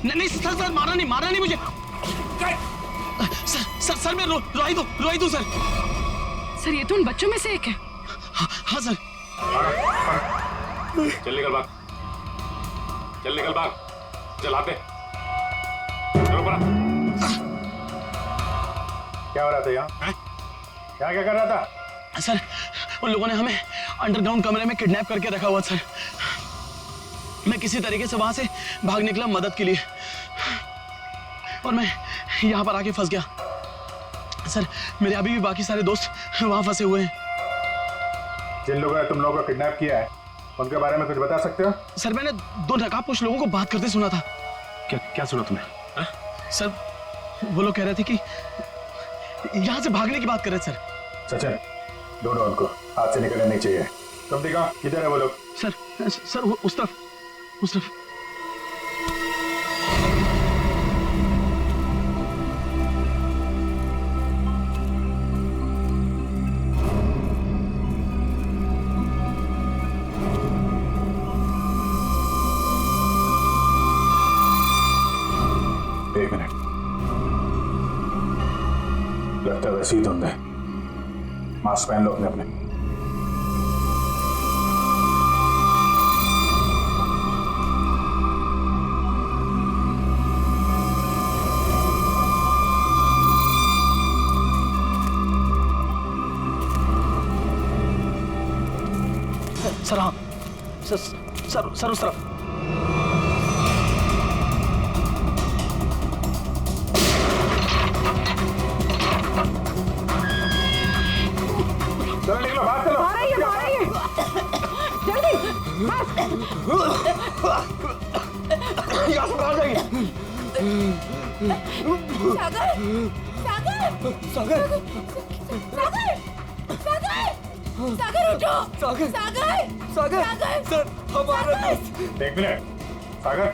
नहीं sir sir मारा नहीं मुझे सर सर मैं रोई दो सर। सर ये तो उन बच्चों में से एक है। हाँ सर। चल निकल भाग चलाते चलो पड़ा। क्या हो रहा था यहाँ? क्या कर रहा था? सर उन लोगों ने हमें अंडरग्राउंड कमरे में किडनैप करके रखा हुआ सर। मैं किसी तरीके से वहां से भाग निकला मदद के लिए और मैं यहाँ पर आके फंस गया सर। मेरे अभी भी बाकी सारे दोस्त वहां फंसे हुए हैं। जिन लोगों ने तुम लोगों को किडनैप किया है उनके बारे में कुछ बता सकते हो? सर मैंने 2 नकाबपोश लोगों को बात करते सुना था। क्या सुना तुमने? सर वो लोग कह रहे थे कि यहाँ से भागने की बात कर रहे थे सर। सचिन ढूंढो उनको, हाथ से निकलने नहीं चाहिए। तुम देखो किधर है वो लोग? सर वो उस तरफ। एक मिनट, लगता है वैसे ही धुंध है। मास्क पहन लो अपने। सर हाँ सर उस तरफ। चलो निकलो, बात करो। आ रही है जल्दी यहाँ से बाहर जाइए। सागर उठो। सागर सर हमारा एक मिनट, सागर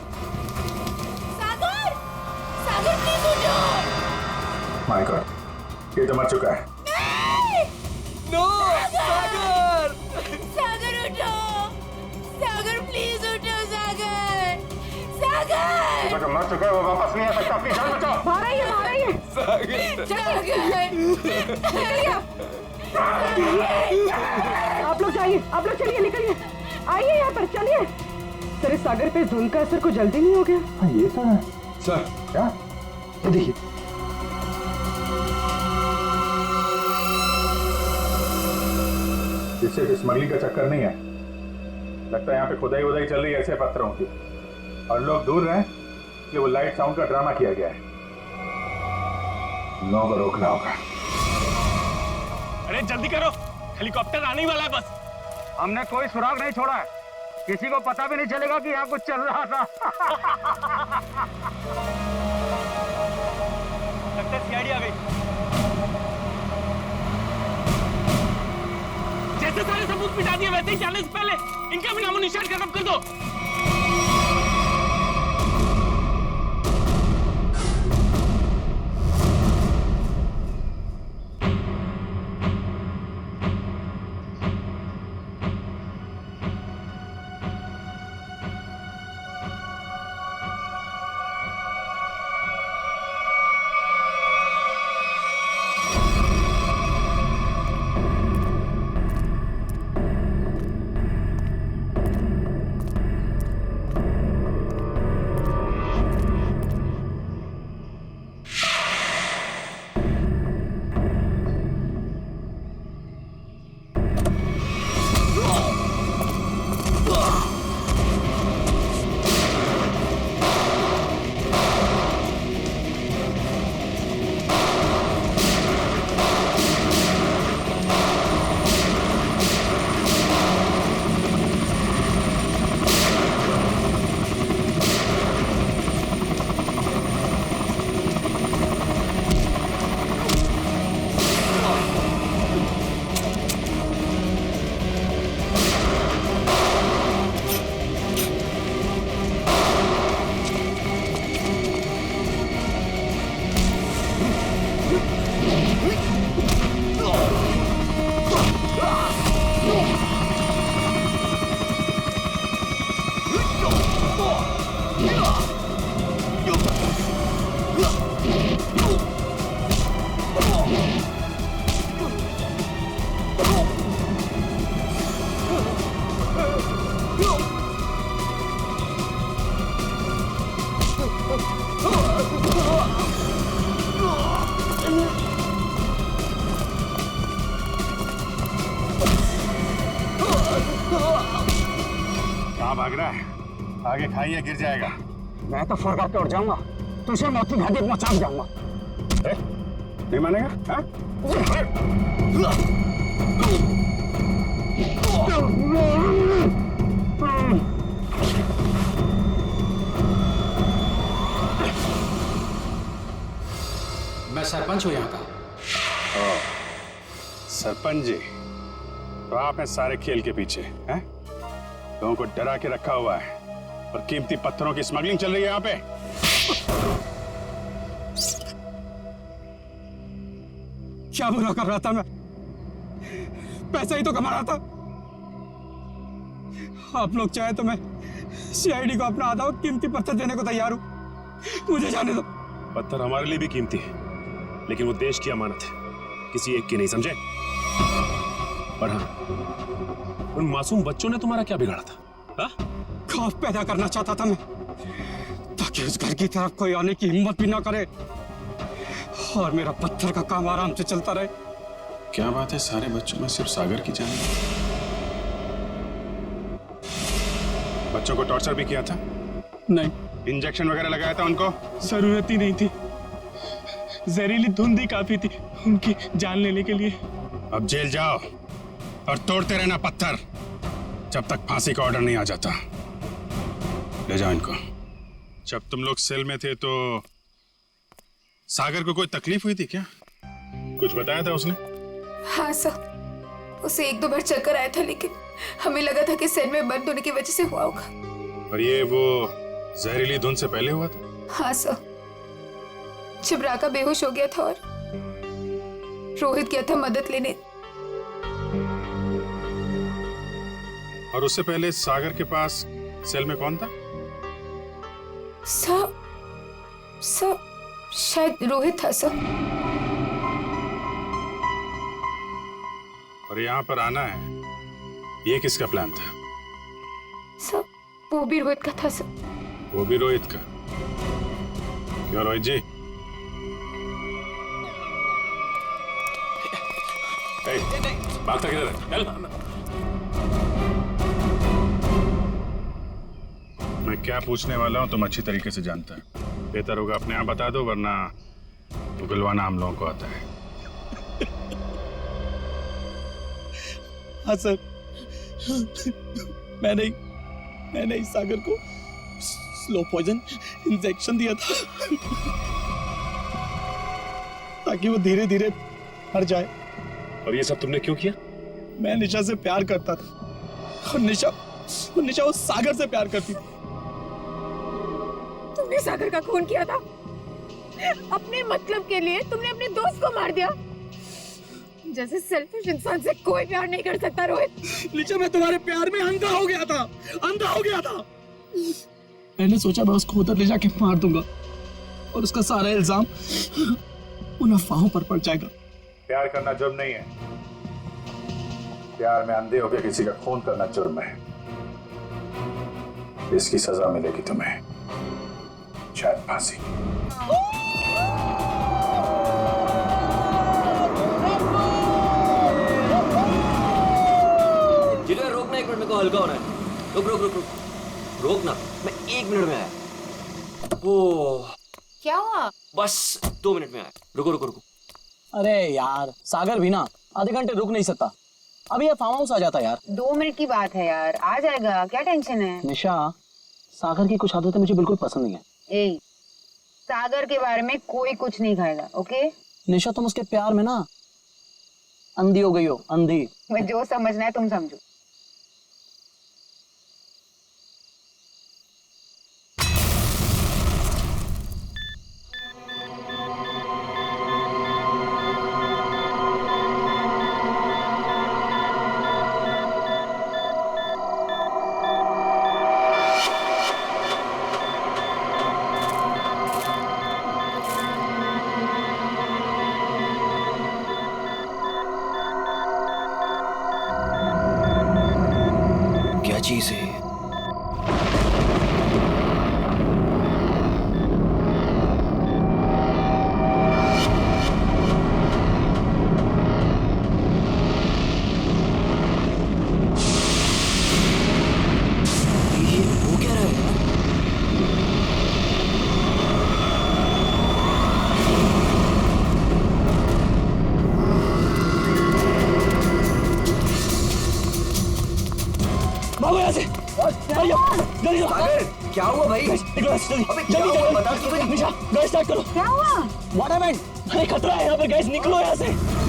प्लीज उठो। माय गॉड, ये तो मर चुका है। नो सागर उठो। सागर प्लीज उठो। तो मर चुका है, वो वापस नहीं आ सकता। अपनी जान बचाओ। बाहर आइए आप लोग जाइए, आप लोग चलिए, निकलिए, आइए यहाँ पर, चलिए। सर इस सागर पे धुंध का असर कुछ जल्दी नहीं हो गया? हाँ ये तो है सर। क्या? ये देखिए इससे स्मगलिंग का चक्कर नहीं है। लगता है यहाँ पे खुदाई चल रही है ऐसे पत्थरों की, और लोग दूर रहे कि वो लाइट साउंड का ड्रामा किया गया है। लोगों को रोकना होगा। अरे जल्दी करो, हेलीकॉप्टर आने ही वाला है बस। हमने कोई सुराग नहीं छोड़ा है, किसी को पता भी नहीं चलेगा कि यहाँ कुछ चल रहा था। लगता है सीआईडी आ गई। जैसे सारे सबूत मिटा दिए वैसे ही जाने से पहले इनका भी नामो निशान खत्म कर दो। कहाँ भाग रहा है? आगे खाइए, गिर जाएगा। मैं तो फरका के उड़ जाऊंगा, तुझे मौत की घाटी पहुंचा जाऊंगा। नहीं मानेगा? हाँ? मैं सरपंच हूँ यहाँ का। सरपंच जी, तो आप हैं सारे खेल के पीछे, हैं? लोगों को डरा के रखा हुआ है और कीमती पत्थरों की स्मगलिंग चल रही है यहाँ पे। क्या बुरा कर रहा था मैं? पैसा ही तो कमा रहा था। आप लोग चाहे तो मैं सीआईडी को अपना आधा कीमती पत्थर देने को तैयार हूं, मुझे जाने दो। पत्थर हमारे लिए भी कीमती है, लेकिन वो देश की अमानत है, किसी एक की नहीं, समझे? और हाँ, उन मासूम बच्चों ने तुम्हारा क्या बिगाड़ा था? हा? खौफ पैदा करना चाहता था मैं, ताकि उस घर की तरफ कोई आने की हिम्मत भी ना करे और मेरा पत्थर का काम आराम से चलता रहे। क्या बात है, सारे बच्चों में सिर्फ सागर की जान है? बच्चों को टॉर्चर भी किया था? नहीं, इंजेक्शन वगैरह लगाया था उनको? जरूरत ही नहीं थी। जहरीली धुंध ही काफी थी उनकी जान लेने के लिए। अब जेल जाओ और तोड़ते रहना पत्थर जब तक फांसी का ऑर्डर नहीं आ जाता। ले जाओ इनको। जब तुम लोग सेल में थे तो सागर को कोई तकलीफ हुई थी क्या? कुछ बताया था उसने? हाँ सर, उसे एक दो बार चक्कर आया था, लेकिन हमें लगा था कि सेल में बंद होने की वजह से हुआ होगा। और ये वो जहरीली धुंध से पहले हुआ था? हाँ सर, जब राका बेहोश हो गया था और रोहित गया था मदद लेने। और उससे पहले सागर के पास सेल में कौन था? सर शायद रोहित था सर। और यहाँ पर आना है, ये किसका प्लान था? सर वो भी रोहित का था सर। वो भी रोहित का? क्यों रोहित जी? भागता किधर है? चल। मैं क्या पूछने वाला हूँ तुम अच्छी तरीके से जानता है। बेहतर होगा अपने आप बता दो, वरना उगलवाना हम लोगों को आता है। हाँ सर, मैंने इस सागर को स्लो पॉइजन इंजेक्शन दिया था ताकि वो धीरे धीरे मर जाए। और ये सब तुमने क्यों किया? मैं निशा से प्यार करता था और निशा उस सागर से प्यार करती थी। तुमने सागर का खून किया था अपने मतलब के लिए। तुमने अपने दोस्त को मार दिया। जैसे सेल्फिश इंसान से कोई प्यार नहीं कर सकता रोहित। निशा, मैं तुम्हारे प्यार में अंधा हो गया था। मैंने सोचा मैं उसको उधर ले जाके मार दूंगा और उसका सारा इल्जाम उन अफवाहों पर पड़ जाएगा। प्यार करना जुर्म नहीं है। प्यार में अंधे होकर किसी का खून करना जुर्म है। इसकी सजा मिलेगी तुम्हें, शायद फांसी। जिले रोकना, 1 मिनट, मेरे को हल्का होना है। रुक रोकना, मैं 1 मिनट में आया। ओह, क्या हुआ? बस 2 मिनट में आया। रुको। अरे यार, सागर भी ना आधे घंटे रुक नहीं सकता। अभी ये फार्म हाउस आ जाता यार। 2 मिनट की बात है यार, आ जाएगा, क्या टेंशन है? निशा, सागर की कुछ आदतें मुझे बिल्कुल पसंद नहीं है। ए, सागर के बारे में कोई कुछ नहीं खाएगा, ओके? निशा, तुम उसके प्यार में ना अंधी हो गई हो, अंधी। मैं जो समझना है तुम समझो। क्या चीज है? भागो यहाँ से। जल्दी जल्दी। सागर क्या हुआ भाई? निकलो जल्दी अबे क्या जल्दी हुआ? जल्दी। बता तो सही। निशा गाड़ी स्टार्ट करो। क्या हुआ? What happened? अरे खतरा है यहाँ पे गाइस, निकलो यहाँ से।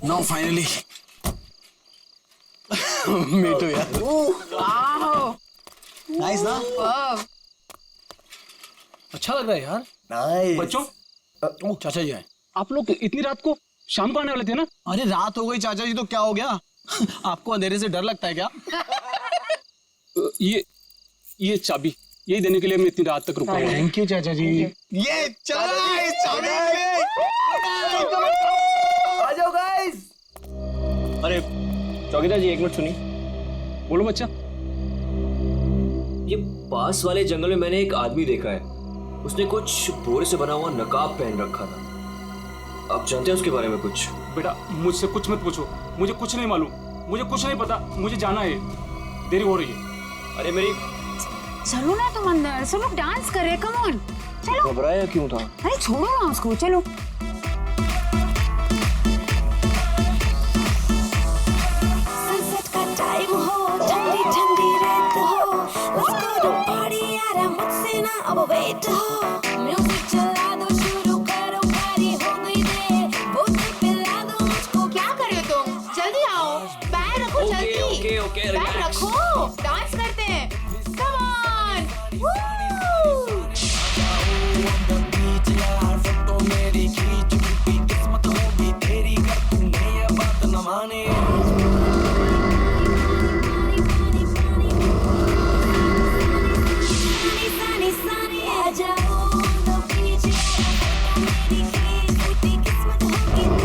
Now finally. Me too यार। वाओ नाइस ना? वाव अच्छा लग रहा है यार। नाइस। बच्चों, ओ चाचा जी आए। आप लोग इतनी रात को शाम को आने वाले थे ना? अरे रात हो गई चाचा जी तो क्या हो गया? आपको अंधेरे से डर लगता है क्या? ये चाबी यही देने के लिए मैं इतनी रात तक रुका हूँ। थैंक यू चाचा जी। ये चला इस चाबी। आ जाओ गाइस। अरे चौकीदार जी एक मिनट सुनिए। बोलो बच्चा। ये पास वाले जंगल में मैंने एक आदमी देखा है। उसने कुछ बोरे से बना हुआ नकाब पहन रखा था। आप जानते हैं उसके बारे में कुछ? बेटा मुझसे कुछ मत पूछो, मुझे कुछ नहीं मालूम, मुझे कुछ नहीं पता, मुझे जाना है, देरी हो रही है। अरे मेरी चलो ना तुम अंदर, सब लोग डांस कर रहे, कम ऑन चलो। घबराया क्यों था? अरे छोड़ो ना उसको, चलो। सनसेट का टाइम हो, ठंडी ठंडी रात हो, लेट्स गो टू पार्टी यार, मुझसे ना अब वेट हो। म्यूजिक चला दो, शुरू करो, पार्टी हो गई देर, बोतल पिला दो मुझको। क्या कर रहे हो तुम? जल्दी आओ, बैग रखो जल्दी। ओके बैग रखो, डांस करते हैं। Come on. Woo! sunny sunny आ जाओ the beach यार, मेरी खींच किस्मत होगी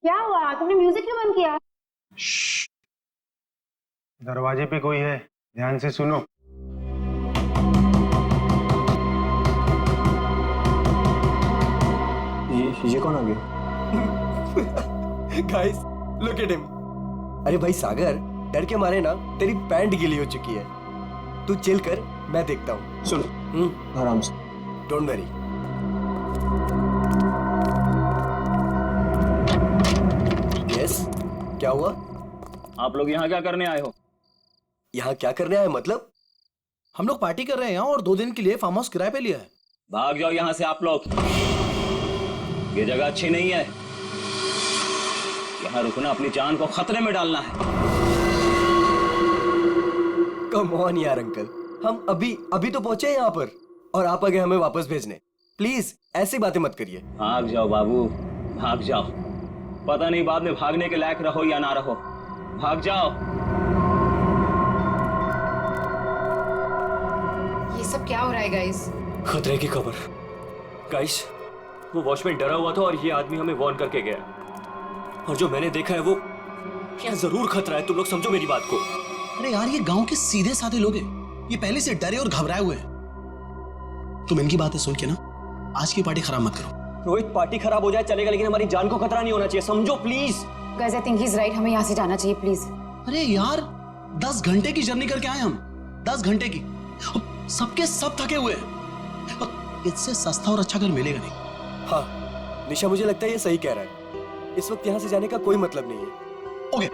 क्या हुआ? तुमने म्यूजिक क्यों बंद किया? दरवाजे पे कोई है, ध्यान से सुनो। ये कौन आ गया? Guys look at him. अरे भाई सागर, डर के मारे ना तेरी पैंट गीली हो चुकी है। तू चिल कर, मैं देखता हूँ। सुन आराम से। Don't worry. यस, क्या हुआ? आप लोग यहाँ क्या करने आए हो? यहाँ क्या करने आए मतलब? हम लोग पार्टी कर रहे हैं और 2 दिन के लिए फार्म हाउस किराए पे लिया है। भाग जाओ यहाँ से आप लोग, ये जगह अच्छी नहीं है। यहाँ रुकना अपनी जान को खतरे में डालना है। कम ऑन यार अंकल, हम अभी तो पहुंचे यहाँ पर और आप आ गए हमें वापस भेजने। प्लीज ऐसी बातें मत करिए। भाग जाओ बाबू, भाग जाओ। पता नहीं बाद में भागने के लायक रहो या ना रहो। भाग जाओ। ये सब क्या हो रहा है गाइस? खतरे की खबर। गाइस, वो वॉचमैन डरा हुआ था और ये आदमी हमें वार्न करके गया। और जो मैंने देखा है वो क्या जरूर खतरा है। तुम लोग समझो मेरी बात को। अरे यार, ये गांव के सीधे साधे लोग हैं। ये पहले से डरे और घबराए हुए हैं। तुम इनकी बातें सुन के ना आज की पार्टी खराब मत करो। रोहित, पार्टी खराब हो जाए चलेगा, लेकिन हमारी जान को खतरा नहीं होना चाहिए, समझो please. Guys I think he is right, हमें यहाँ से जाना चाहिए प्लीज। अरे यार, 10 घंटे की जर्नी करके आए हम। 10 घंटे की। सबके सब थके हुए हैं। और इससे सस्ता और अच्छा घर मिलेगा नहीं। हाँ निशा, मुझे लगता है ये सही कह रहा है। इस वक्त यहाँ से जाने का कोई मतलब नहीं है। ओके,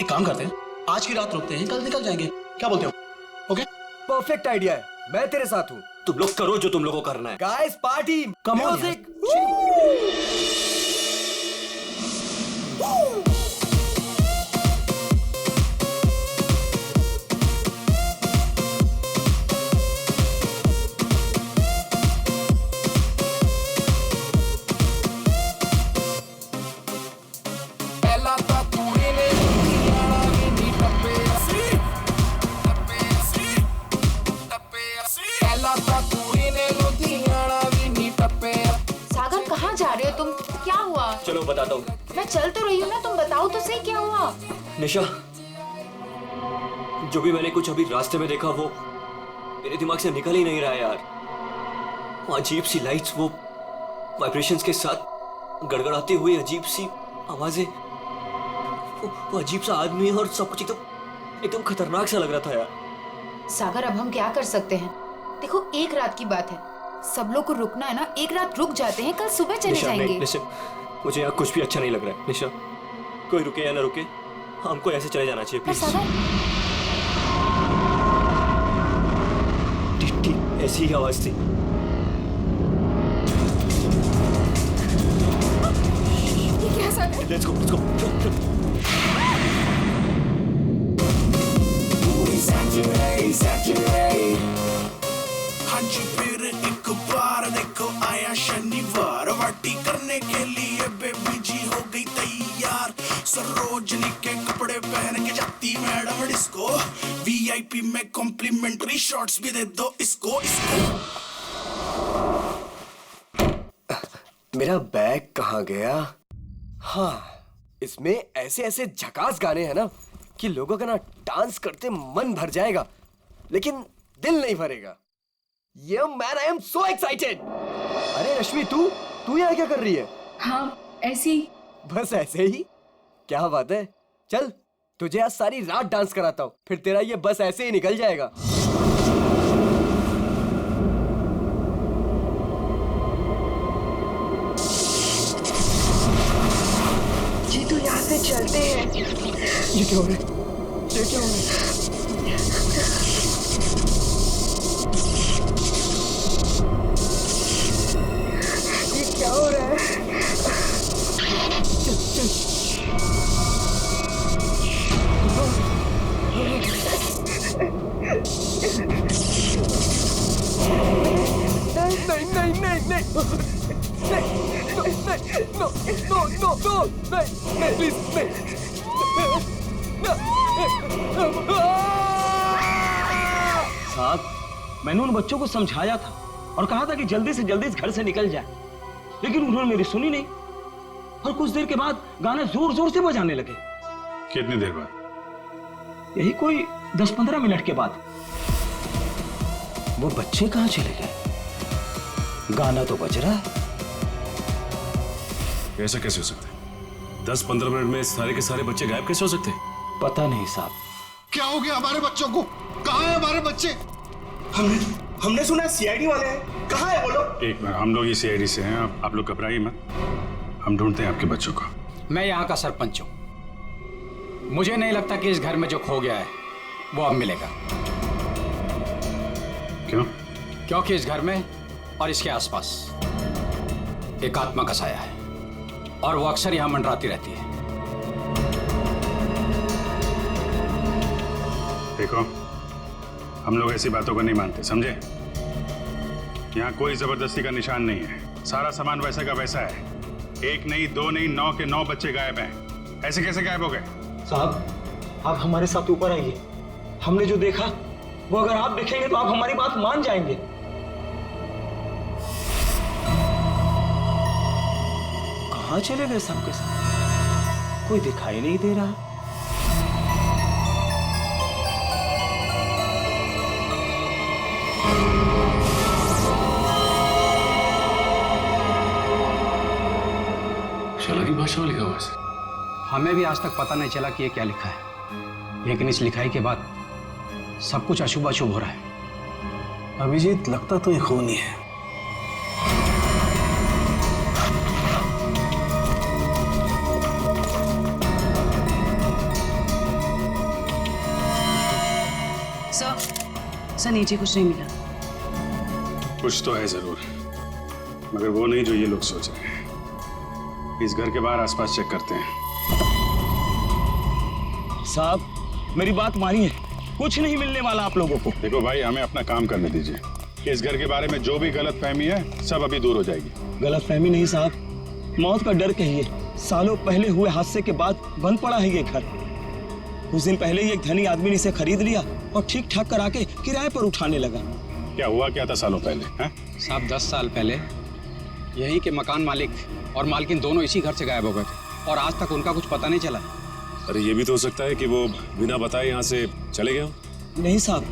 एक काम करते हैं, आज की रात रुकते हैं, कल निकल जाएंगे। क्या बोलते हो? ओके, परफेक्ट आइडिया है, मैं तेरे साथ हूँ। तुम लोग करो जो तुम लोगों को करना है। Guys party, music. क्या हुआ? चलो बताता हूँ। मैं चल तो रही हूँ ना, तुम बताओ तो सही क्या हुआ? निशा, जो भी मैंने कुछ अभी रास्ते में देखा वो मेरे दिमाग से निकल ही नहीं रहा यार। वो अजीब सी लाइट्स, वो वाइब्रेशंस के साथ गड़गड़ाती हुई अजीब सी आवाजें, वो अजीब सा आदमी और सब कुछ एकदम खतरनाक सा लग रहा था यार। सागर, अब हम क्या कर सकते हैं? देखो, एक रात की बात है, सब लोग को रुकना है ना, एक रात रुक जाते हैं, कल सुबह चले जाएंगे। मुझे यहाँ कुछ भी अच्छा नहीं लग रहा है निशा। कोई रुके या ना रुके, हमको ऐसे चले जाना चाहिए प्लीज। ठीक ऐसी ही आवाज थी। ये क्या सागर? Let's go, let's go. जी फिर एक बार देखो आया शनिवार, वाटी करने के लिए बेबी जी हो गई तैयार। सरोजनी के कपड़े पहन के जाती मैडम डिस्को, वीआईपी में कॉम्प्लीमेंट्री शॉट्स भी दे दो इसको। मेरा बैग कहाँ गया? हाँ, इसमें ऐसे ऐसे झकास गाने हैं ना कि लोगों का ना डांस करते मन भर जाएगा, लेकिन दिल नहीं भरेगा। ये man, I am so excited. अरे रश्मि, तू यहाँ क्या कर रही है? हाँ, ऐसे ही। बस ऐसे ही? क्या बात है, चल तुझे आज सारी रात डांस कराता हूँ, फिर तेरा ये बस ऐसे ही निकल जाएगा। जी तो यहाँ से चलते हैं। ये क्या हो रहा है? ये क्या हो रहा है? क्या हो रहा है? साहब, मैंने उन बच्चों को समझाया था और कहा था कि जल्दी से जल्दी इस घर से निकल जाए, लेकिन उन्होंने मेरी सुनी नहीं और कुछ देर के बाद गाना जोर जोर से बजाने लगे। कितनी देर बाद? यही कोई 10-15 मिनट के बाद। वो बच्चे कहाँ चले गए? गाना तो बज रहा है। ऐसा कैसे हो सकता है? 10-15 मिनट में सारे के सारे बच्चे गायब कैसे हो सकते हैं? पता नहीं साहब। क्या हो गया हमारे बच्चों को? कहाँ है हमारे बच्चे? हमने सुना सीआईडी वाले हैं, कहाँ है वो लोग? एक मिनट, हम लोग ही सीआईडी से हैं, आप लोग घबराइए मत, हम ढूंढते हैं आपके बच्चों को। मैं यहाँ का सरपंच हूँ, मुझे नहीं लगता कि इस घर में जो खो गया है वो अब मिलेगा। क्यों? क्योंकि इस घर में और इसके आसपास एक आत्मा का साया है और वो अक्सर यहाँ मंडराती रहती है। देखो, हम लोग ऐसी बातों को नहीं मानते, समझे? यहाँ कोई जबरदस्ती का निशान नहीं है, सारा सामान वैसा का वैसा है। 1 नहीं, 2 नहीं, 9 के 9 बच्चे गायब हैं। ऐसे कैसे गायब हो गए? साहब, आप हमारे साथ ऊपर आइए, हमने जो देखा वो अगर आप देखेंगे तो आप हमारी बात मान जाएंगे। कहाँ चले गए सबके सब? कोई दिखाई नहीं दे रहा। की भाषा में लिखा हुआ है। हमें भी आज तक पता नहीं चला कि ये क्या लिखा है, लेकिन इस लिखाई के बाद सब कुछ अशुभ अशुभ हो रहा है। अभिजीत, लगता तो ये खूनी है। सर नीचे कुछ नहीं मिला। कुछ तो है जरूर, मगर वो नहीं जो ये लोग सोच रहे हैं। इस घर के बाहर आसपास चेक करते हैं। साहब, मेरी बात मानिए, कुछ नहीं मिलने वाला आप लोगों को। देखो भाई, हमें अपना काम करने दीजिए। इस घर के बारे में जो भी गलतफहमी है सब अभी दूर हो जाएगी। गलतफहमी नहीं साहब, मौत का डर कहिए। सालों पहले हुए हादसे के बाद बंद पड़ा है ये घर। कुछ दिन पहले ही एक धनी आदमी ने इसे खरीद लिया और ठीक ठाक करा के किराए पर उठाने लगा। क्या हुआ क्या था सालों पहले? साहब, 10 साल पहले यहीं के मकान मालिक और मालकिन दोनों इसी घर से गायब हो गए थे और आज तक उनका कुछ पता नहीं चला। अरे ये भी तो हो सकता है कि वो बिना बताए यहाँ से चले गए हो। नहीं साहब,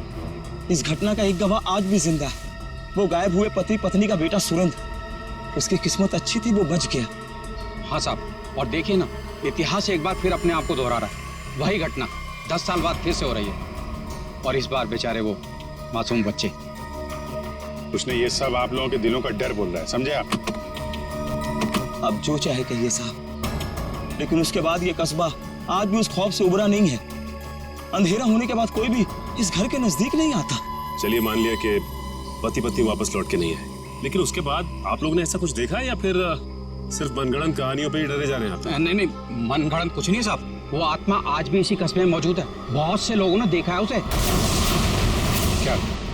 इस घटना का एक गवाह आज भी जिंदा है। वो गायब हुए पति पत्नी का बेटा सुरंद। उसकी किस्मत अच्छी थी, वो बच गया। हाँ साहब, और देखिए ना, इतिहास एक बार फिर अपने आप को दोहरा रहा है। वही घटना 10 साल बाद फिर से हो रही है और इस बार बेचारे वो मासूम बच्चे। उसने ये सब आप लोगों के दिलों का डर बोल रहा है, समझे आप? अब जो चाहे कहिए साहब, लेकिन उसके बाद ये कस्बा आज भी उस खौफ से उबरा नहीं है। अंधेरा होने के बाद कोई भी इस घर के नजदीक नहीं आता। चलिए मान लिया कि पति पत्नी वापस लौट के नहीं आए, लेकिन उसके बाद आप लोगों ने ऐसा कुछ देखा है या फिर सिर्फ मनगढ़ंत कहानियों पे ही डरे जा रहे हैं आप? नहीं, मनगढ़ंत कुछ नहीं साहब। वो आत्मा आज भी इसी कस्बे में मौजूद है। बहुत से लोगों ने देखा है उसे।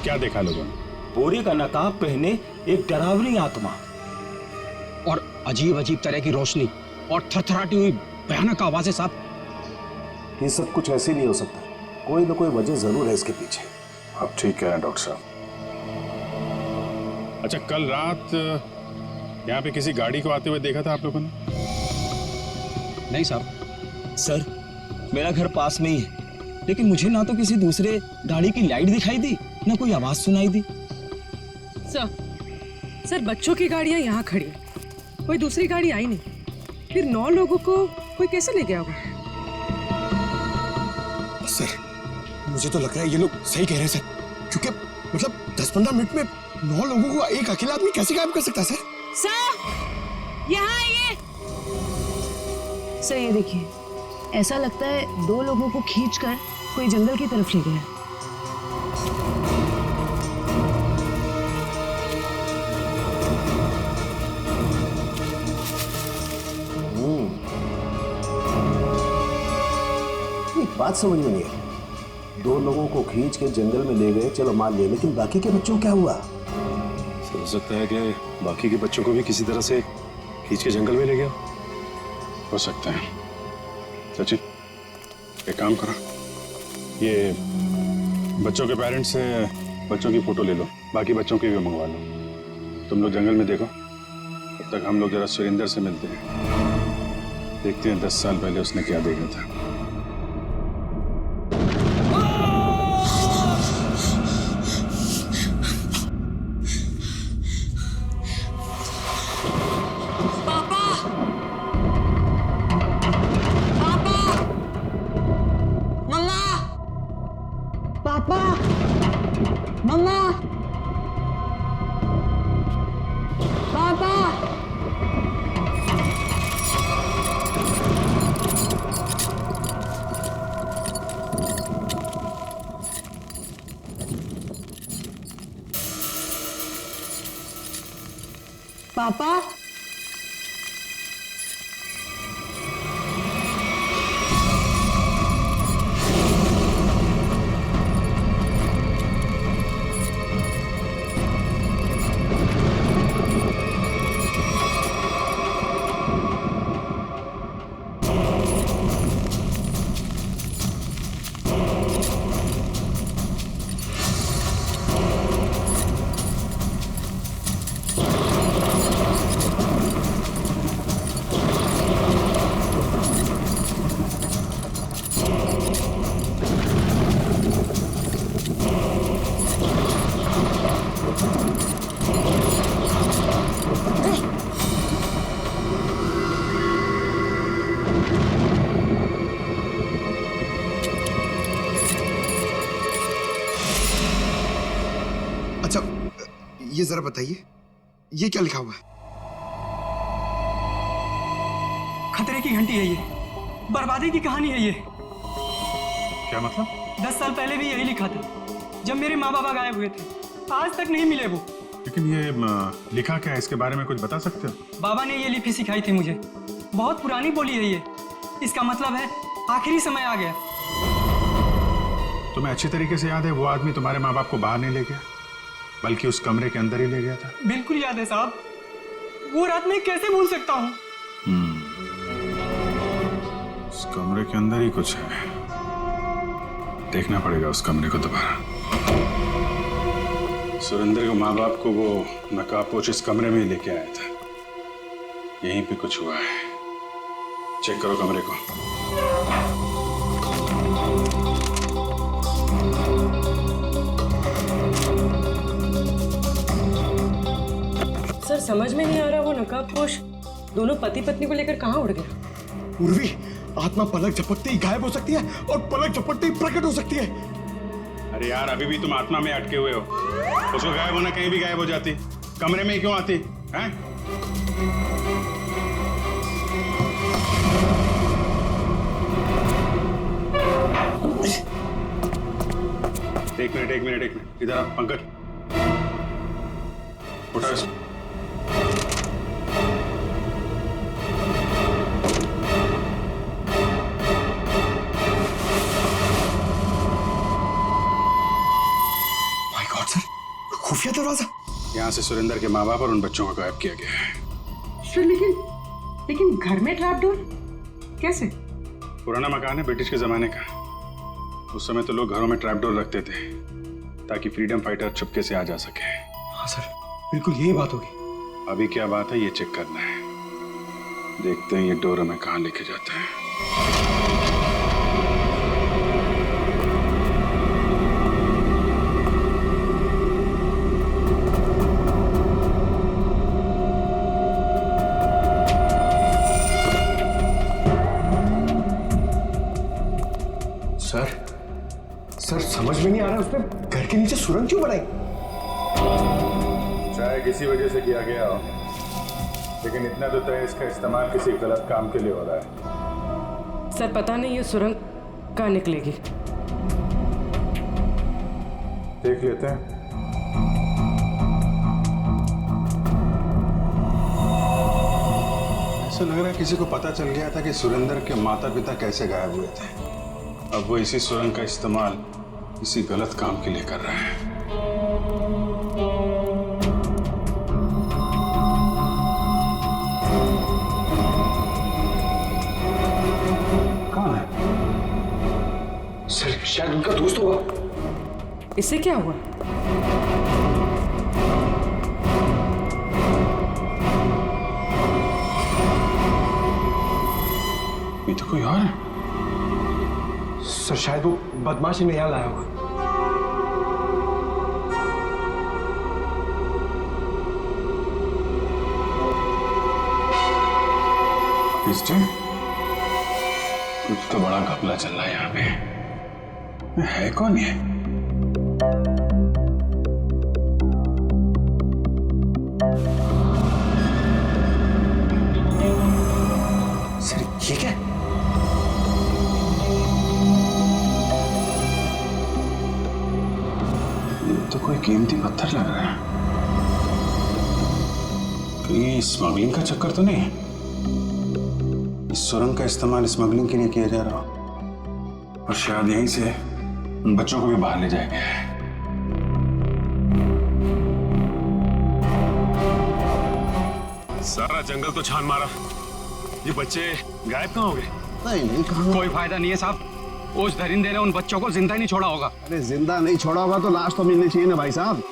क्या देखा लोगों ने? बोरे का नकाब पहने एक डरावनी आत्मा और अजीब अजीब तरह की रोशनी और थरथराती हुई भयानक आवाजें साहब। ये सब कुछ ऐसे नहीं हो सकता, कोई ना कोई वजह जरूर है इसके पीछे। आप ठीक कह रहे हैं डॉक्टर साहब। अच्छा, कल रात यहाँ पे किसी गाड़ी को आते हुए देखा था आप लोगों ने? नहीं साहब। सर, मेरा घर पास में ही है, लेकिन मुझे ना तो किसी दूसरे गाड़ी की लाइट दिखाई दी, ना कोई आवाज सुनाई दी। सर, बच्चों की गाड़ियां यहाँ खड़ी, कोई दूसरी गाड़ी आई नहीं। फिर 9 लोगों को कोई कैसे ले गया होगा? सर, मुझे तो लग रहा है ये लोग सही कह रहे हैं सर, क्योंकि मतलब 10-15 मिनट में 9 लोगों को एक अकेला आदमी कैसे गायब कर सकता है सर? सर, यहाँ आइए। सर ये देखिए, ऐसा लगता है 2 लोगों को खींचकर कोई जंगल की तरफ ले गया। एक बात समझ में नहीं आई, 2 लोगों को खींच के जंगल में ले गए, चलो मान लिया, लेकिन बाकी के बच्चों क्या हुआ? हो सकता है कि बाकी के बच्चों को भी किसी तरह से खींच के जंगल में ले गया। हो सकता है। सचिन, एक काम करो, ये बच्चों के पेरेंट्स से बच्चों की फोटो ले लो, बाकी बच्चों की भी मंगवा लो। तुम लोग जंगल में देखो, तब तक हम लोग जरा सुरेंद्र से मिलते हैं, देखते हैं 10 साल पहले उसने क्या देखा था। पापा, अच्छा, ये जरा बताइए, ये क्या लिखा हुआ है? खतरे की घंटी है ये, बर्बादी की कहानी है ये। क्या मतलब? 10 साल पहले भी यही लिखा था, जब मेरे माँ बाबा गायब हुए थे। आज तक नहीं मिले वो। लेकिन ये लिखा क्या है, इसके बारे में कुछ बता सकते हो? बाबा ने ये लिपि सिखाई थी मुझे, बहुत पुरानी बोली है ये। इसका मतलब है आखिरी समय आ गया। तुम्हें अच्छी तरीके से याद है वो आदमी तुम्हारे माँ बाप को बाहर नहीं ले गया, बल्कि उस कमरे के अंदर ही ले गया था? बिल्कुल याद है साहब, वो रात मैं कैसे भूल सकता हूँ। उस कमरे के अंदर ही कुछ है, देखना पड़ेगा उस कमरे को दोबारा। सुरेंद्र के माँ बाप को वो नकाबपोश इस कमरे में ही लेके आया था। यहीं पे कुछ हुआ है। चेक करो कमरे को। सर समझ में नहीं आ रहा, वो नकाबपोश दोनों पति पत्नी को लेकर कहाँ उड़ गया? उर्वी, आत्मा पलक झपकते ही गायब हो सकती है और पलक झपकते ही प्रकट हो सकती है। अरे यार, अभी भी तुम आत्मा में अटके हुए हो। उसको गायब होना कहीं भी गायब हो जाती, कमरे में ही क्यों आती हैं? एक मिनट इधर आ पंकज, उठा इसको। खुफिया दरवाजा। यहाँ से सुरेंद्र के माँ बाप और उन बच्चों को गायब किया गया है। सर लेकिन घर में ट्रैप डोर कैसे? पुराना मकान है ब्रिटिश के जमाने का। उस समय तो लोग घरों में ट्रैप डोर रखते थे ताकि फ्रीडम फाइटर चुपके से आ जा सके। हाँ सर, बिल्कुल यही बात होगी। अभी क्या बात है ये चेक करना है। देखते हैं ये डोर हमें कहाँ लेके जाता है। सर समझ में नहीं आ रहा, उसने घर के नीचे सुरंग क्यों बनाई? शायद किसी वजह से किया गया हो, लेकिन इतना तो तय इसका इस्तेमाल किसी गलत काम के लिए हो रहा है। सर पता नहीं ये सुरंग कहाँ निकलेगी। देख लेते हैं। ऐसा लग रहा है किसी को पता चल गया था कि सुरेंद्र के माता पिता कैसे गायब हुए थे। अब वो इसी सुरंग का इस्तेमाल किसी गलत काम के लिए कर रहा है। कौन है? सर शायद उनका दोस्त होगा। इससे क्या हुआ? ये तो कोई और है। सर शायद वो बदमाश इन्हें यहाँ लाया होगा। कुछ तो बड़ा घपला चल रहा है यहाँ पे। है कौन ये? सर ये क्या? ये तो कोई कीमती पत्थर लग रहा है। कहीं स्मगलिंग का चक्कर तो नहीं है? इस सुरंग का इस्तेमाल स्मगलिंग के लिए किया जा रहा हो और शायद यहीं से उन बच्चों को भी बाहर ले जाया गया है। सारा जंगल तो छान मारा, ये बच्चे गायब कहाँ हो गए? नहीं कहाँ? कोई फायदा नहीं है साहब, उस दरिंदे ने उन बच्चों को जिंदा ही नहीं छोड़ा होगा। अरे जिंदा नहीं छोड़ा होगा तो लाश तो मिलनी चाहिए ना भाई साहब।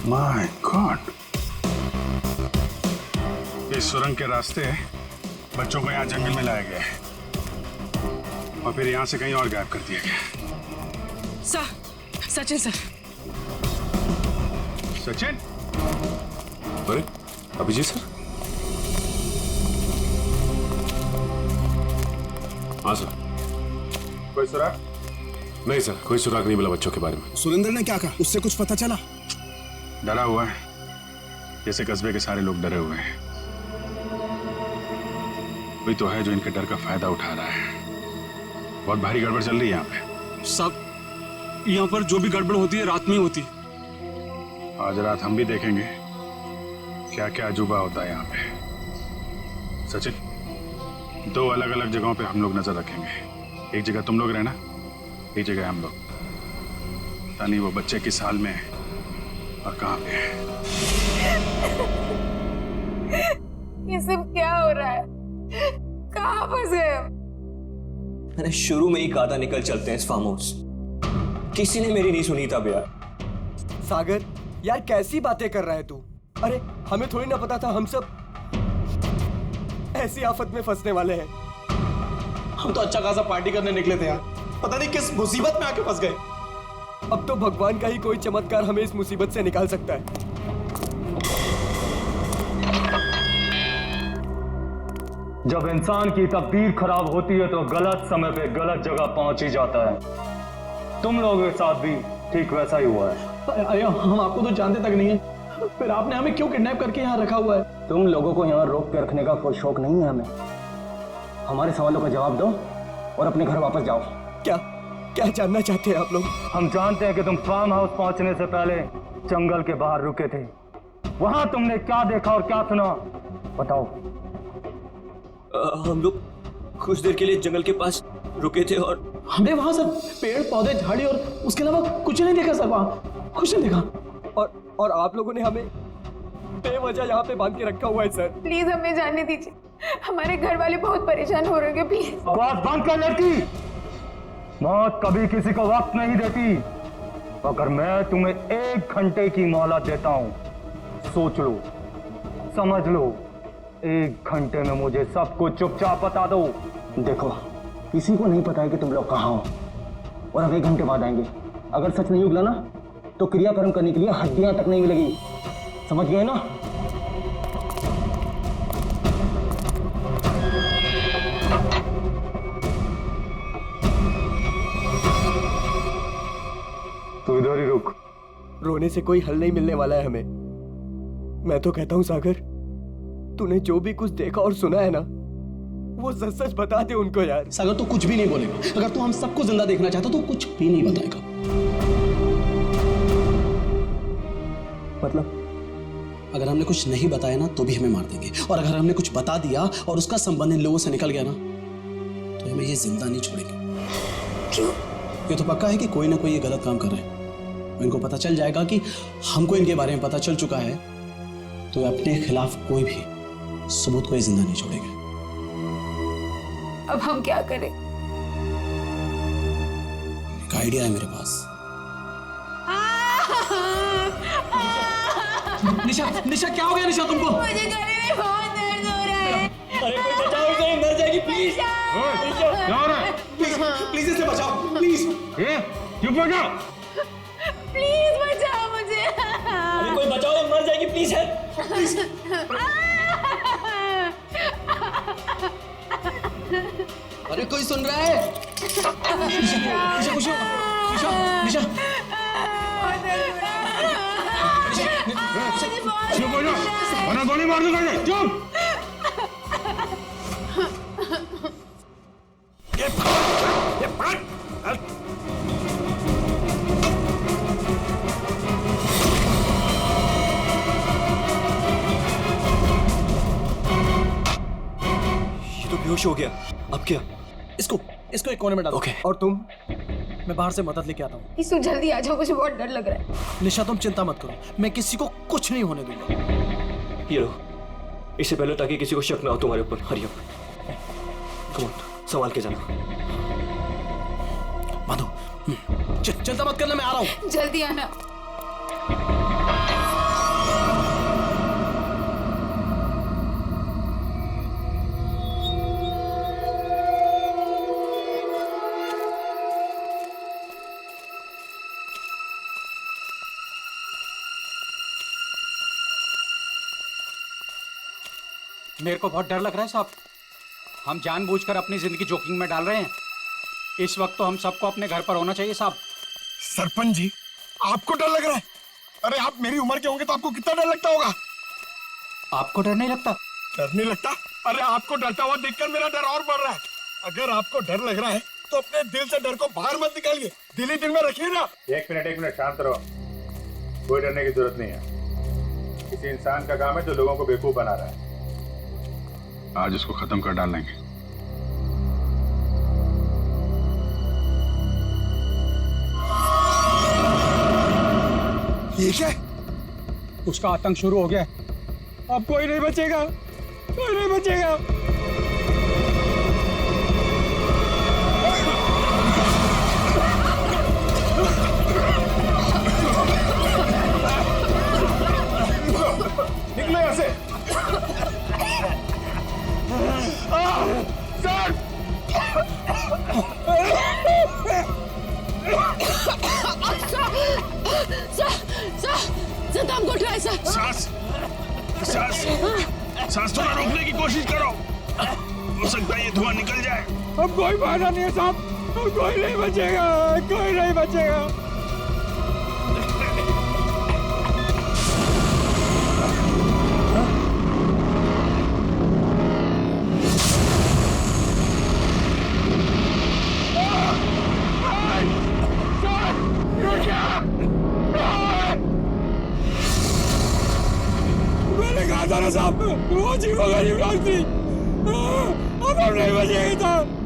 माय गॉड, इस सुरंग के रास्ते बच्चों को यहाँ जंगल में लाया गया है और फिर यहाँ से कहीं और गायब कर दिया गया। सचिन सर। सचिन? अरे अभिजीत सर। हाँ सर। कोई सुराग? नहीं सर, कोई सुराग नहीं मिला बच्चों के बारे में। सुरेंद्र ने क्या कहा? उससे कुछ पता चला? डरा हुआ है, जैसे कस्बे के सारे लोग डरे हुए हैं। कोई तो है जो इनके डर का फायदा उठा रहा है। बहुत भारी गड़बड़ चल रही है यहाँ पे। साहब, यहाँ पर जो भी गड़बड़ होती है रात में ही होती है। आज रात हम भी देखेंगे क्या क्या अजूबा होता है यहाँ पे। सचिन, 2 अलग अलग जगहों पे हम लोग नजर रखेंगे। एक जगह तुम लोग रहना, एक जगह हम लोग। पता नहीं वो बच्चे किस हाल में है और कहाँ पे है। ये सब क्या हो रहा है? कहाँ फंस गए? मैंने शुरू में ही कहा था निकल चलते हैं इस फार्म हाउस। किसी ने मेरी नहीं सुनी तब यार। सागर यार कैसी बातें कर रहा है तू? अरे हमें थोड़ी ना पता था हम सब ऐसी आफत में फंसने वाले हैं। हम तो अच्छा खासा पार्टी करने निकले थे यार, पता नहीं किस मुसीबत में आके फंस गए। अब तो भगवान का ही कोई चमत्कार हमें इस मुसीबत से निकाल सकता है। जब इंसान की तकदीर खराब होती है तो गलत समय पे गलत जगह पहुंच ही जाता है। तुम लोगों के साथ भी ठीक वैसा ही हुआ है। अरे हम आपको तो जानते तक नहीं है, फिर आपने हमें क्यों किडनैप करके यहाँ रखा हुआ है? तुम लोगों को यहाँ रोक के रखने का कोई शौक नहीं है हमें। हमारे सवालों का जवाब दो और अपने घर वापस जाओ। क्या क्या जानना चाहते हैं आप लोग? हम जानते हैं कि तुम फार्म हाउस पहुंचने से पहले जंगल के बाहर रुके थे। वहां तुमने क्या देखा और क्या सुना, बताओ। हम लोग कुछ देर के लिए जंगल के पास रुके थे और हमने वहां सर पेड़ पौधे झाड़ी और उसके अलावा कुछ नहीं देखा सर, वहां कुछ नहीं देखा। और आप लोगों ने हमें बेवजह यहाँ पे बांध के रखा हुआ है सर। प्लीज हमें जाने दीजिए, हमारे घर वाले बहुत परेशान हो रहे हैं। प्लीज आवाज बंद कर लड़की। मौत कभी किसी को वक्त नहीं देती। अगर मैं तुम्हें 1 घंटे की मोहलत देता हूं, सोच लो, समझ लो। 1 घंटे में मुझे सब कुछ चुपचाप बता दो। देखो, किसी को नहीं पता है कि तुम लोग कहाँ हो और अब 1 घंटे बाद आएंगे। अगर सच नहीं उगला ना तो क्रियाकर्म करने के लिए हड्डियां तक नहीं मिलेगी। समझ गए ना? तू इधर ही रुक। रोने से कोई हल नहीं मिलने वाला है हमें। मैं तो कहता हूं सागर, तूने जो भी कुछ देखा और सुना है ना, वो सच सच बता दे उनको यार। सागर तू कुछ भी नहीं बोलेगा। अगर तू हम सबको जिंदा देखना चाहता तो कुछ भी नहीं बताएगा। मतलब अगर हमने कुछ नहीं बताया ना तो भी हमें मार देंगे, और अगर हमने कुछ बता दिया और उसका संबंध इन लोगों से निकल गया ना तो हमें ये जिंदा नहीं छोड़ेंगे। क्यों? ये तो पक्का है कि कोई ना कोई ये गलत काम कर रहे हैं। इनको पता चल जाएगा कि हमको इनके बारे में पता चल चुका है, तो अपने खिलाफ कोई भी सबूत को जिंदा नहीं छोड़ेंगे। अब हम क्या करें? एक आइडिया है मेरे पास। निशा, निशा क्या हो गया निशा तुमको? मुझे गले में बहुत दर्द हो रहा है। अरे कोई बचाओ इसे, मर जाएगी प्लीज। क्या हो रहा है? प्लीज इसे बचाओ प्लीज। चुप हो जाओ। प्लीज बचाओ मुझे। अरे कोई बचाओ, ये मर जाएगी प्लीज। अरे कोई सुन रहा है? निशा खुश हो? निशा चुप हो जाओ, वरना गोली मार दूंगा। चुप। ये तो बेहोश हो गया। अब क्या? इसको एक कोने में डालो। ओके। और तुम? मैं बाहर से मदद लेके आता हूँ। इसु जल्दी आ जाओ, मुझे बहुत डर लग रहा है। निशा तुम चिंता मत करो, मैं किसी को कुछ नहीं होने दूंगा। ये लो, इससे पहले ताकि किसी को शक ना हो तुम्हारे ऊपर। हरी अप, कम ऑन, संभाल के जाना। माधो, चिंता मत करना, मैं आ रहा हूँ। जल्दी आना। मेरे को बहुत डर लग रहा है साहब। हम जानबूझकर अपनी जिंदगी जोखिम में डाल रहे हैं। इस वक्त तो हम सबको अपने घर पर होना चाहिए साहब। सरपंच जी, आपको डर लग रहा है? अरे आप मेरी उम्र के होंगे तो आपको कितना डर लगता होगा? आपको डर नहीं लगता? डर नहीं लगता? अरे आपको डरता हुआ देखकर मेरा डर और बढ़ रहा है। अगर आपको डर लग रहा है तो अपने दिल से डर को बाहर मत निकालिए, दिल ही दिल में रखिए ना। एक मिनट शांत रहो। कोई डरने की जरूरत नहीं है। किसी इंसान का काम है जो लोगों को बेवकूफ बना रहा है। आज इसको खत्म कर डालेंगे। ये क्या? उसका आतंक शुरू हो गया। अब कोई नहीं बचेगा, कोई नहीं बचेगा। सर। सांस सांस सांस थोड़ा रोकने की कोशिश करो, हो सकता है ये धुआं निकल जाए। अब कोई फायदा नहीं है साहब, कोई नहीं बचेगा, कोई नहीं बचेगा। मैंने कहा था ना साहब, वो अजीबोगरीब लोग थी, अब हम नहीं बचेंगे साहब।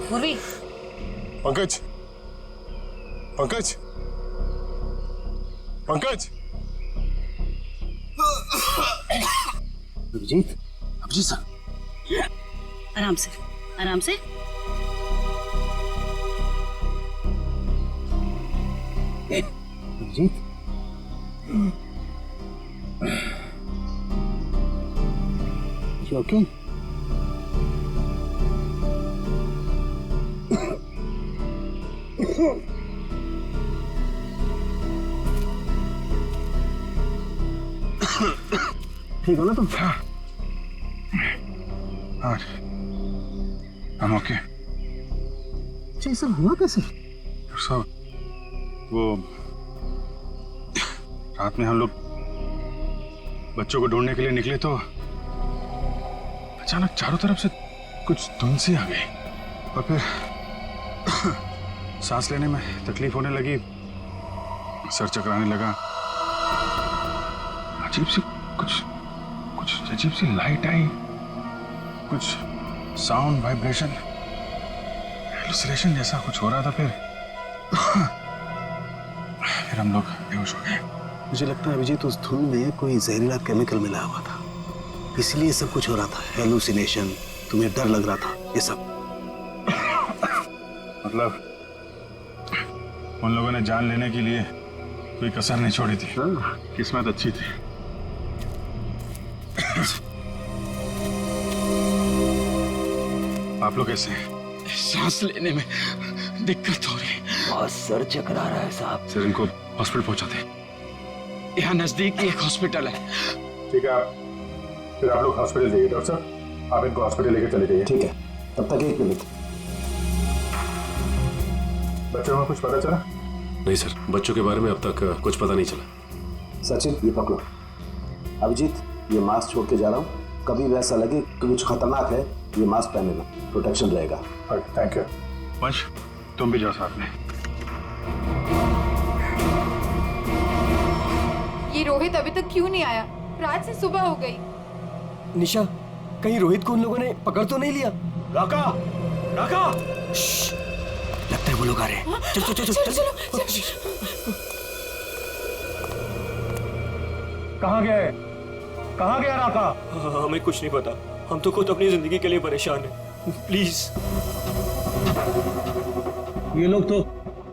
मुरली, पंकज, पंकज, पंकज। अभिजीत, अभिजीत सर, आराम से, आराम से। Abhijit, you okay? ठीक हो ना तुम? हाँ, I'm okay। अच्छा, ये सब हुआ कैसे? सब वो रात में हम लोग बच्चों को ढूंढने के लिए निकले तो अचानक चारों तरफ से कुछ धुंध सी आ गई और फिर सांस लेने में तकलीफ होने लगी, सर चकराने लगा, अजीब सी कुछ कुछ अजीब सी लाइट आई, कुछ साउंड वाइब्रेशन हेलुसिनेशन जैसा कुछ हो रहा था। फिर हम लोग बेहोश हो गए। मुझे लगता है अभिजीत उस धुंध में कोई जहरीला केमिकल मिला हुआ था, इसलिए सब कुछ हो रहा था। हेलुसिनेशन, तुम्हें डर लग रहा था, ये सब। मतलब उन लोगों ने जान लेने के लिए कोई कसर नहीं छोड़ी थी। किस्मत अच्छी थी। आप लोग कैसे हैं? सांस लेने में दिक्कत हो रही है। बहुत सर चकरा रहा है साहब। सर इनको हॉस्पिटल पहुंचाते। यहाँ नजदीक एक हॉस्पिटल है। ठीक है, फिर आप लोग हॉस्पिटल जाइए। डॉक्टर साहब, आप इनको हॉस्पिटल लेके चले जाइए। ठीक है, तब तक एक मिनट। बच्चों में कुछ पता चला? नहीं सर, बच्चों के बारे में अब तक कुछ पता नहीं चला। सचिन, ये पकड़ो। अभिजीत, ये मास्क छोड़ के जा रहा हूँ, कभी भी ऐसा लगे कि कुछ खतरनाक है, ये मास्क पहन लेना, प्रोटेक्शन रहेगा। Thank you. वंश, तुम भी जाओ साथ में। ये रोहित अभी तक क्यों नहीं आया? रात से सुबह हो गई। निशा, कहीं रोहित को उन लोगों ने पकड़ तो नहीं लिया? राका, राका! लगता है वो लोग आ रहे हैं। चल चल चल चल। कहाँ गए? कहाँ गया राका? हमें कुछ नहीं पता, हम तो खुद अपनी जिंदगी के लिए परेशान हैं। प्लीज। ये लोग तो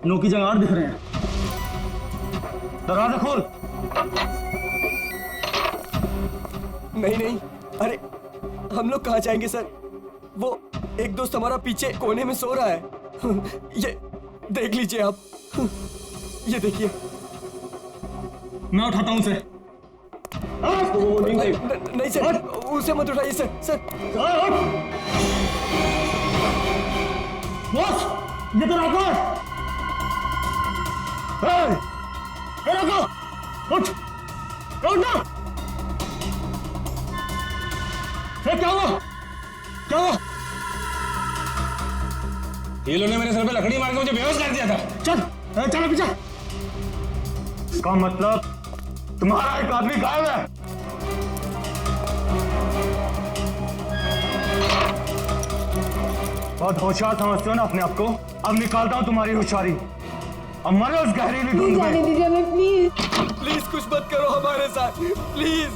नौकी जंगार दिख रहे हैं। दरवाजा खोल। नहीं नहीं, अरे हम लोग कहाँ जाएंगे सर? वो एक दोस्त हमारा पीछे कोने में सो रहा है। ये देख लीजिए आप, ये देखिए। मैं उठाता हूँ उसे। नहीं सर, उसे मत उठाइए सर। सर बॉस, ये तो राका है। राका, उठ, उठ ना। क्या हुआ? क्या हुआ? ये लोगों ने मेरे सर पे लकड़ी मार के मुझे बेहोश कर दिया था। चल चलो पीछे। का मतलब तुम्हारा एक आदमी गायब है। बहुत होशियार समझते हो ना अपने आप को। अब निकालता हूं तुम्हारी होशियारी। अब मरो उस गहरीली धुंध में। दीजिए हमें प्लीज। प्लीज कुछ मत करो हमारे साथ, प्लीज।